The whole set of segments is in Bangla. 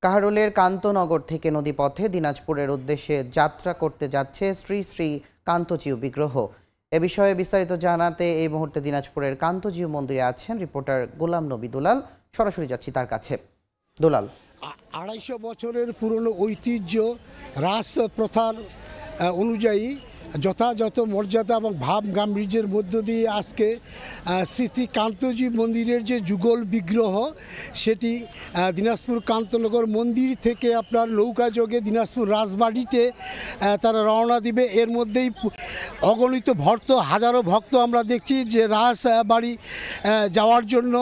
কাহারোলের কান্তনগর থেকে নদীপথে দিনাজপুরের উদ্দেশ্যে যাত্রা করতে যাচ্ছে শ্রী শ্রী কান্তজিউ বিগ্রহ। এ বিষয়ে বিস্তারিত জানাতে এই মুহূর্তে দিনাজপুরের কান্তজিউ মন্দিরে আছেন রিপোর্টার গোলাম নবী দুলাল। সরাসরি যাচ্ছি তার কাছে। দুলাল, ২৫০ বছরের পুরনো ঐতিহ্য রাস প্রথার অনুযায়ী যথাযথ মর্যাদা এবং ভাব গাম্ভীর্যের মধ্য দিয়ে আজকে শ্রী শ্রী কান্তজি মন্দিরের যে যুগল বিগ্রহ সেটি দিনাজপুর কান্তনগর মন্দির থেকে আপনার নৌকাযোগে দিনাজপুর রাজবাড়িতে তারা রওনা দিবে। এর মধ্যেই অগণিত হাজারো ভক্ত আমরা দেখছি যে রাজবাড়ি যাওয়ার জন্য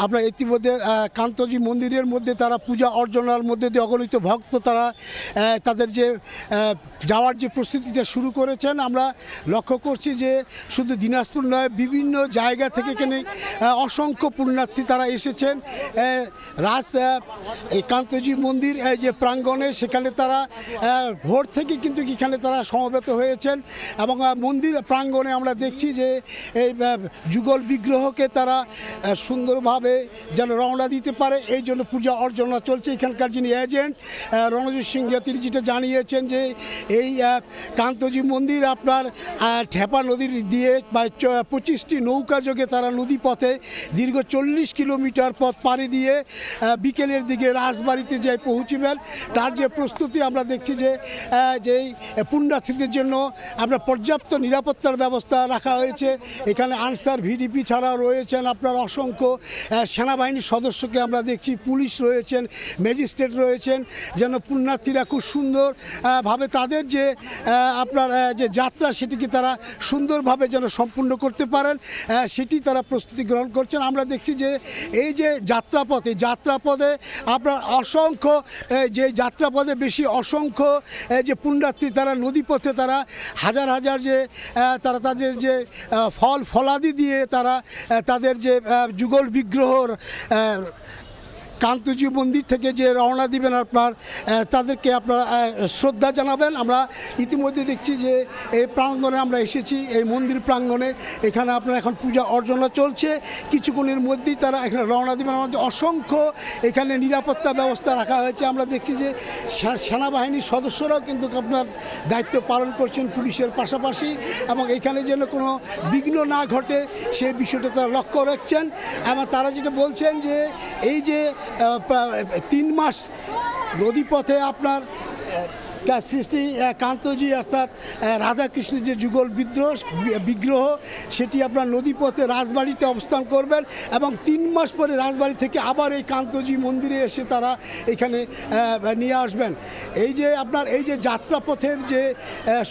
আপনার ইতিমধ্যে কান্তজি মন্দিরের মধ্যে তারা পূজা অর্চনার মধ্যে দিয়ে অগণিত ভক্ত তারা তাদের যে যাওয়ার যে প্রস্তুতিটা শুরু করেছেন। আমরা লক্ষ্য করছি যে শুধু দিনাজপুর নয়, বিভিন্ন জায়গা থেকে এখানে অসংখ্য পুণ্যার্থী তারা এসেছেন এই কান্তজি মন্দির যে প্রাঙ্গণে, সেখানে তারা ভোর থেকে কিন্তু এখানে তারা সমবেত হয়েছেন এবং মন্দির প্রাঙ্গণে আমরা দেখছি যে এই যুগল বিগ্রহকে তারা সুন্দরভাবে যেন রওনা দিতে পারে এই জন্য পূজা অর্চনা চলছে। এখানকার যিনি এজেন্ট রণজিৎ সিং তিনি যেটা জানিয়েছেন যে এই কান্তজি মন্দির আপনার ঠেপা নদীর দিয়ে 25টি নৌকা যোগে তারা নদী পথে দীর্ঘ 40 কিলোমিটার পথ পাড়ি দিয়ে বিকেলের দিকে রাজবাড়িতে যাই পৌঁছবেন। তার যে প্রস্তুতি আমরা দেখছি যে যেই পুণ্যার্থীদের জন্য আমরা পর্যাপ্ত নিরাপত্তার ব্যবস্থা রাখা হয়েছে। এখানে আনসার ভিডিপি ছাড়াও রয়েছেন আপনার অসংখ্য সেনাবাহিনীর সদস্যকে আমরা দেখছি, পুলিশ রয়েছেন, ম্যাজিস্ট্রেট রয়েছেন, যেন পুণ্যার্থীরা খুব সুন্দরভাবে তাদের যে আপনার যে যাত্রা সেটিকে তারা সুন্দরভাবে যেন সম্পূর্ণ করতে পারেন সেটি তারা প্রস্তুতি গ্রহণ করছেন। আমরা দেখছি যে এই যে যাত্রাপথে আপনার অসংখ্য যে যাত্রাপথে বেশি অসংখ্য যে পুণ্যার্থী তারা নদীপথে তারা হাজার হাজার যে তারা তাদের যে ফলাদি দিয়ে তারা তাদের যে যুগল বিগ্রহর কান্তজি মন্দির থেকে যে রওনা দিবেন আপনার তাদেরকে আপনারা শ্রদ্ধা জানাবেন। আমরা ইতিমধ্যে দেখছি যে এই প্রাঙ্গণে আমরা এসেছি, এই মন্দির প্রাঙ্গণে এখানে আপনার এখন পূজা অর্চনা চলছে। কিছুক্ষণের মধ্যেই তারা এখানে রওনা দিবেন। আমাদের অসংখ্য এখানে নিরাপত্তা ব্যবস্থা রাখা হয়েছে। আমরা দেখছি যে সেনাবাহিনীর সদস্যরাও কিন্তু আপনার দায়িত্ব পালন করছেন পুলিশের পাশাপাশি, এবং এখানে যেন কোনো বিঘ্ন না ঘটে সেই বিষয়টা তারা লক্ষ্য রাখছেন। এবং তারা যেটা বলছেন যে এই যে 3 মাস নদীপথে আপনার শ্রী শ্রী কান্তজি অর্থাৎ রাধাকৃষ্ণের যে যুগল বিগ্রহ সেটি আপনার নদীপথে রাজবাড়িতে অবস্থান করবেন এবং 3 মাস পরে রাজবাড়ি থেকে আবার এই কান্তজি মন্দিরে এসে তারা এখানে নিয়ে আসবেন। এই যে আপনার এই যে যাত্রাপথের যে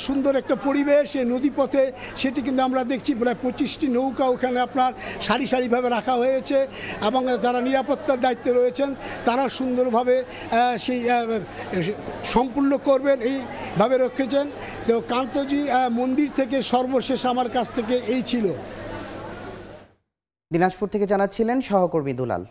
সুন্দর একটা পরিবেশ এই নদীপথে, সেটি কিন্তু আমরা দেখছি প্রায় 25টি নৌকা ওখানে আপনার সারি সারিভাবে রাখা হয়েছে এবং যারা নিরাপত্তার দায়িত্বে রয়েছেন তারা সুন্দরভাবে সেই সম্পূর্ণ এইভাবে রেখেছেন। তো কান্তজি মন্দির থেকে সর্বশেষ আমার কাছ থেকে এই ছিল। দিনাজপুর থেকে জানাচ্ছিলেন সহকর্মী দুলাল।